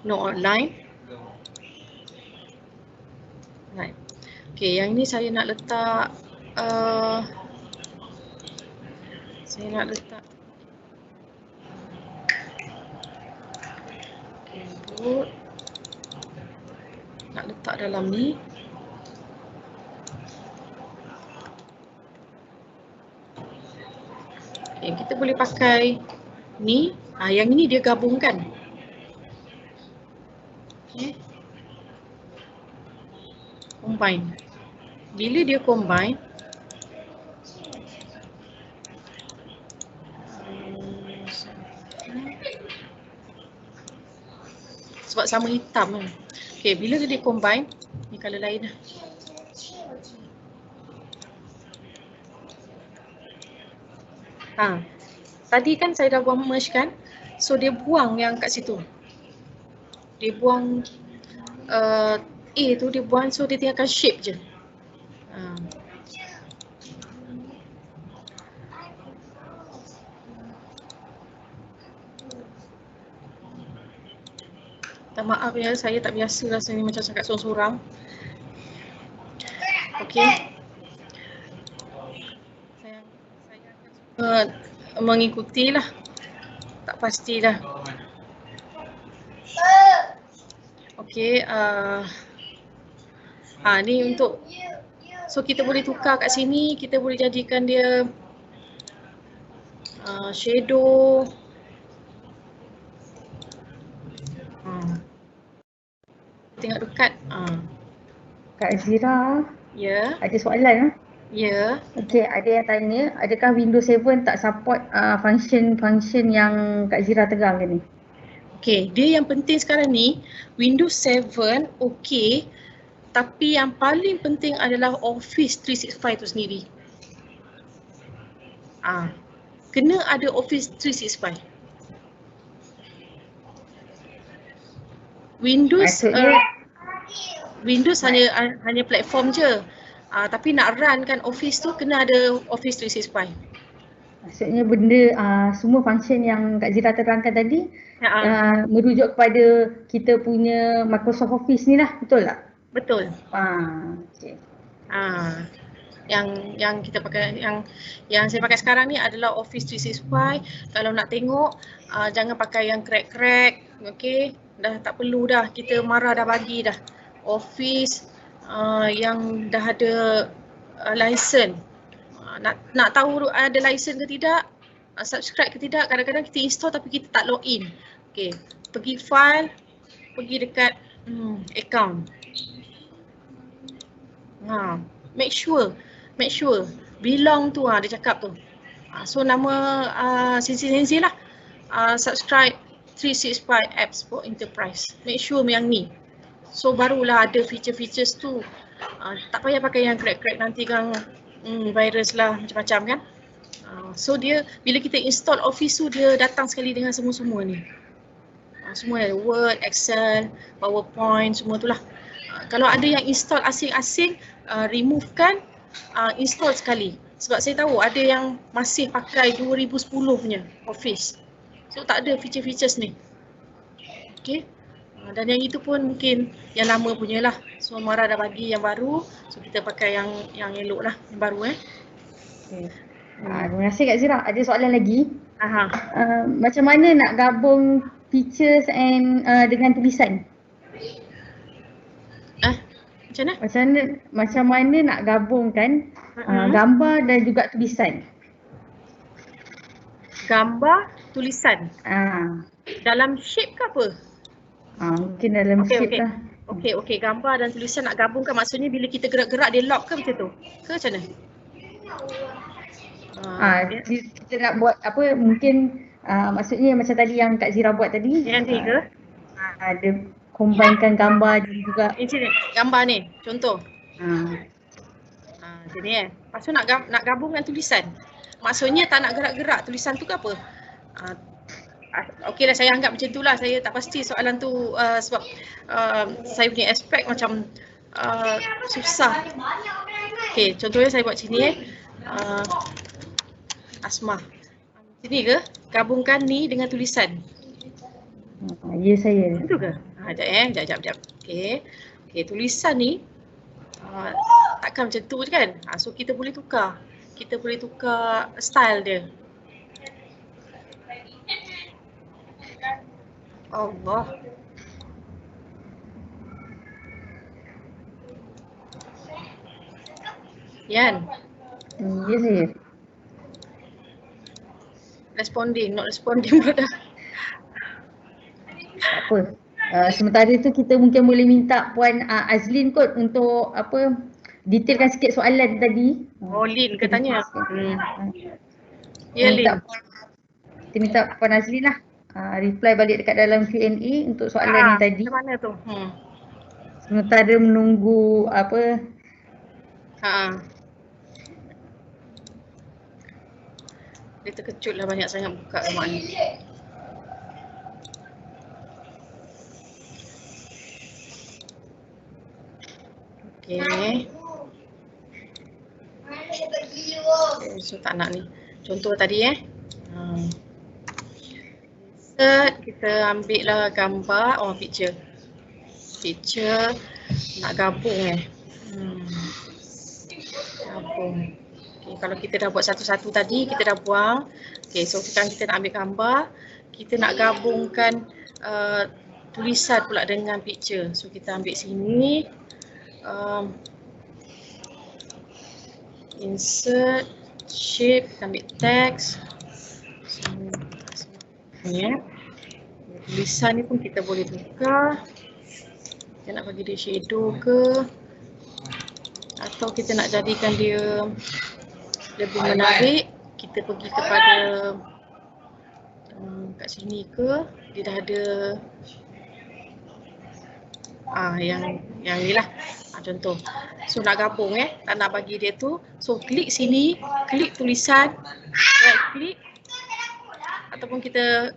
no outline. Right. Okay, yang ini saya nak letak boot. Nak letak dalam ni. Okay, kita boleh pakai ni. Yang ini dia gabungkan. Okay. Combine. Bila dia combine, sebab sama hitam kan. Okay, bila dia combine, ni colour lain lah. Tadi kan saya dah buang merge kan, so dia buang yang kat situ. Dia buang A tu, dia buang, so dia tinggalkan shape je. Maaf ya, saya tak biasa rasanya macam cakap sorang-sorang. Okay. Saya akan mengikuti lah. Tak pasti dah. Okay. Ni untuk, so kita boleh tukar kat sini, kita boleh jadikan dia shadow. Tengok dekat. Kak Azira, ya. ada soalan. Ya. Okey, ada yang tanya, adakah Windows 7 tak support function yang Kak Azira terang tadi? Okey, dia yang penting sekarang ni Windows 7 okey, tapi yang paling penting adalah Office 365 tu sendiri. Kena ada Office 365. Windows hanya platform je. Tapi nak run kan Office tu kena ada Office 365. Maksudnya benda semua function yang Kak Zira terangkan tadi merujuk kepada kita punya Microsoft Office ni lah, betul tak? Betul. Okay. Yang kita pakai, yang saya pakai sekarang ni adalah Office 365. Kalau nak tengok jangan pakai yang crack-crack, okey? Dah tak perlu dah, kita marah dah bagi dah. Office yang dah ada license. Nak tahu ada license ke tidak? subscribe ke tidak. Kadang-kadang kita install tapi kita tak login. Okay, pergi file, pergi dekat account. Make sure belong tu dia cakap tu. So nama Sensi lah. Subscribe 365 apps for enterprise. Make sure yang ni. So barulah ada feature-features tu. Tak payah pakai yang crack-crack nanti kan virus lah macam-macam kan. So dia bila kita install Office tu dia datang sekali dengan semua-semua ni. Semua ada Word, Excel, PowerPoint, semua tu lah. Kalau ada yang install asing-asing, removekan, install sekali. Sebab saya tahu ada yang masih pakai 2010 punya Office. So tak ada feature-features ni. Okay. Dan yang itu pun mungkin yang lama punya lah. So Mara dah bagi yang baru. So kita pakai yang elok lah, yang baru Okay. Terima kasih Kak Zira. Ada soalan lagi. Macam mana nak gabung pictures and dengan tulisan? Macam mana nak gabungkan gambar dan juga tulisan? Gambar, tulisan. Dalam shape ke apa? Mungkin dalam shape lah. Okey, gambar dan tulisan nak gabungkan maksudnya bila kita gerak-gerak dia lock ke macam tu? Ke macam mana? Kita nak buat apa mungkin maksudnya macam tadi yang Kak Zira buat tadi. Yang ni ke? Ada combinekan gambar dan juga ini gambar ni, contoh. Macam ni Lepas tu nak gabungkan tulisan. Maksudnya tak nak gerak-gerak tulisan tu ke apa? Okeylah saya anggap macam tu lah. Saya tak pasti soalan tu sebab saya punya aspek macam susah. Okey, contohnya saya buat sini Asmah. Sini ke? Gabungkan ni dengan tulisan. Ya saya. Itu ke? Sekejap. Okey, tulisan ni takkan macam tu je kan? So kita boleh tukar. Kita boleh tukar style dia. Allah. Yan. Ya saya. Responding, not responding brother. Tak apa. Sementara tu kita mungkin boleh minta Puan Azlin kot untuk apa detailkan sikit soalan tadi. Lin ke tanya? Ya Lin. Kita minta Puan Azlin lah reply balik dekat dalam Q&A untuk soalan yang tadi. Macam mana tu? Sementara menunggu apa dia terkejut lah banyak sangat buka rumah ni. Okey. So tak nak ni. Contoh tadi kita ambil lah gambar, picture. Picture nak gabung gabung. Okay, kalau kita dah buat satu-satu tadi, kita dah buang. Okay, so sekarang kita nak ambil gambar. Kita nak gabungkan tulisan pula dengan picture. So kita ambil sini. Insert, shape, kita ambil text. Tulisan ni pun kita boleh tukar. Kita nak bagi dia shadow ke, atau kita nak jadikan dia lebih menarik, kita pergi kepada kat sini ke, dia dah ada yang ni lah contoh. So nak gabung tak nak bagi dia tu, so klik sini, klik tulisan, right click ataupun kita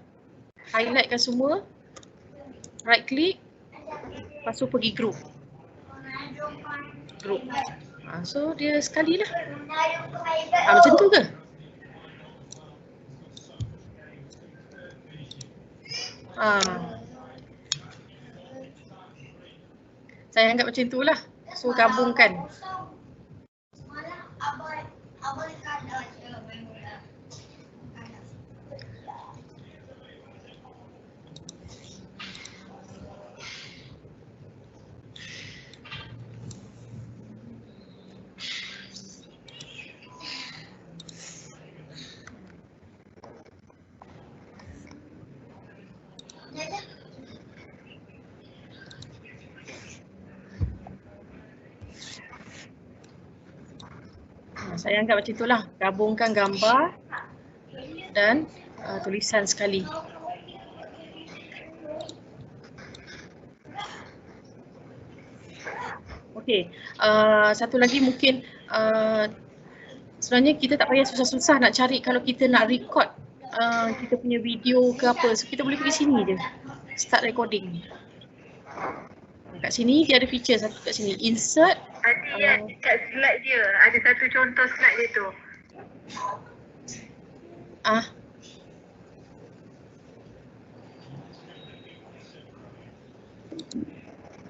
highlightkan semua, right click, lepas tu pergi group. So dia sekali lah. Macam tu ke? Saya anggap macam tu lah. So gabungkan. Saya anggap macam itulah, gabungkan gambar dan tulisan sekali. Okey, satu lagi mungkin sebenarnya kita tak payah susah-susah nak cari kalau kita nak record kita punya video ke apa. So kita boleh pergi sini je, start recording. Kat sini dia ada feature satu kat sini, insert. Ada kat slide dia, ada satu contoh slide dia tu.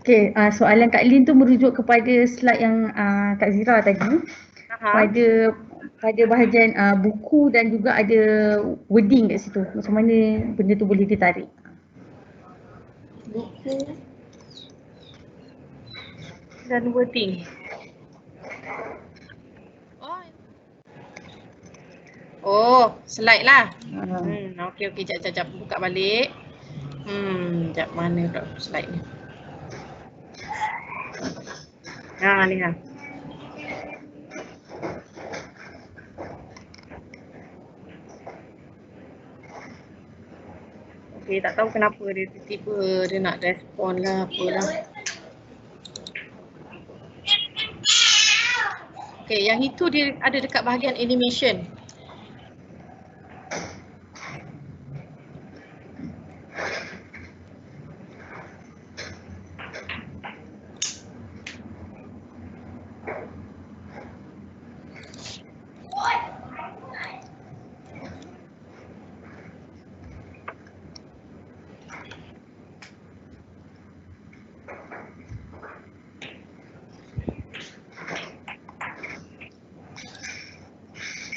Okay, soalan Kak Lin tu merujuk kepada slide yang Kak Zira tadi. Pada bahagian buku dan juga ada wording kat situ. Macam mana benda tu boleh ditarik? Buku dan wording. Oh, slide lah. Okey, jap buka balik. Jap mana pula slide ni. Lihat. Okey, tak tahu kenapa dia tiba-tiba dia nak respon lah apalah. Okey, yang itu dia ada dekat bahagian animation.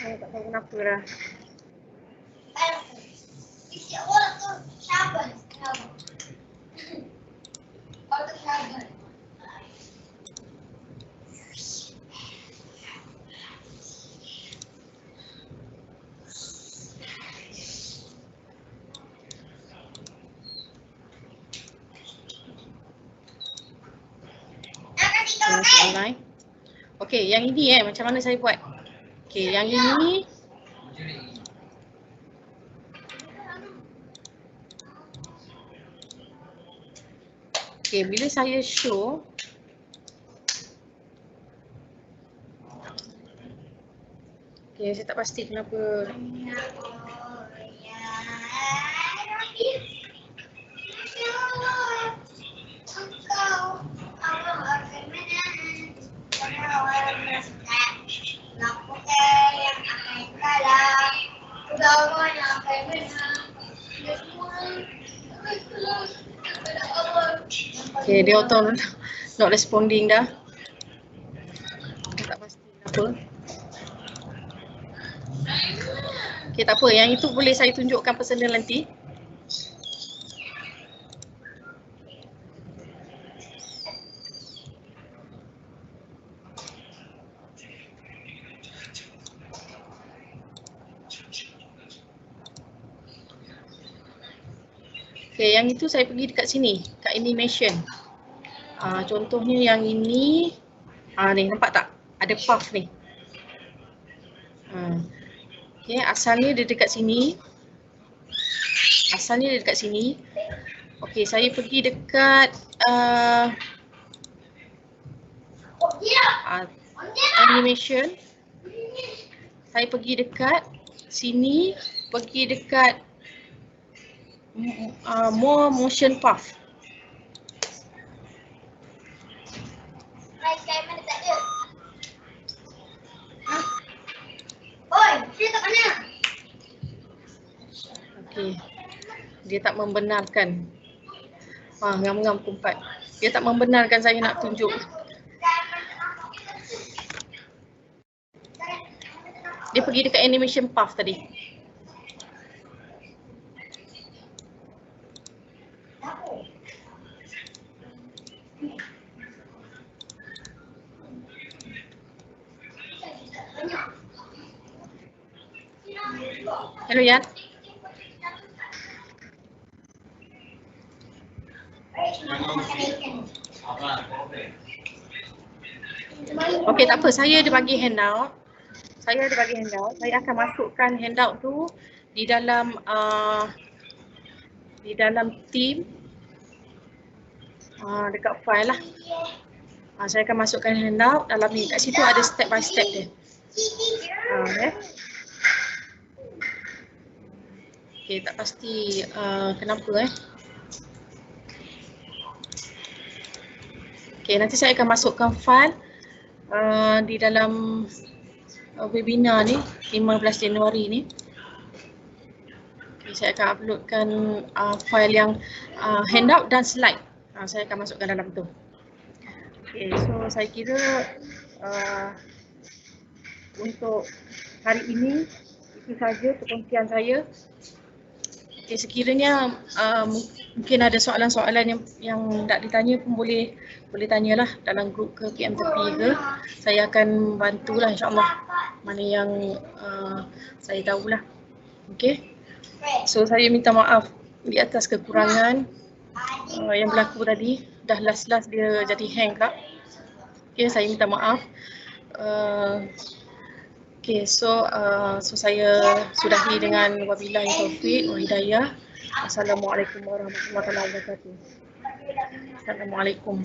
Tak tahu kenapa lah. Okey, yang ini macam mana saya buat? Okey, yang ini okey, bila saya show okey, saya tak pasti kenapa. Okay, dia auto not responding dah. Tak pasti kenapa. Okay, tak apa. Yang itu boleh saya tunjukkan personal nanti. Okay, yang itu saya pergi dekat sini, kat animation. Contohnya yang ini, ni nampak tak? Ada puff ni. Okay, asalnya dia dekat sini. Okay, saya pergi dekat animation. Saya pergi dekat sini, pergi dekat more motion path. Okey. Dia tak membenarkan. Ngam-ngam kumpat. Dia tak membenarkan saya nak tunjuk. Dia pergi dekat animation path tadi. Hello Yan. Okey, tak apa, saya ada bagi handout. saya ada bagi handout. Saya akan masukkan handout tu di dalam team dekat file lah. Saya akan masukkan handout dalam ni. Kat situ ada step by step dia. Okay, tak pasti kenapa Okay, nanti saya akan masukkan file di dalam webinar ni 15 Januari ni. Okay, saya akan uploadkan file yang handout dan slide. Saya akan masukkan dalam tu. Okay, so saya kira untuk hari ini itu saja perkongsian saya. Okay, sekiranya mungkin ada soalan-soalan yang tak ditanya pun boleh tanyalah dalam grup ke PM Tepi ke. Saya akan bantulah insyaAllah mana yang saya tahulah. Okay. So saya minta maaf di atas kekurangan yang berlaku tadi. Dah last dia jadi hang pula. Okay, saya minta maaf. Okay, so saya sudahi dengan wabillahi taufiq wa hidayah. Assalamualaikum warahmatullahi wabarakatuh. Assalamualaikum.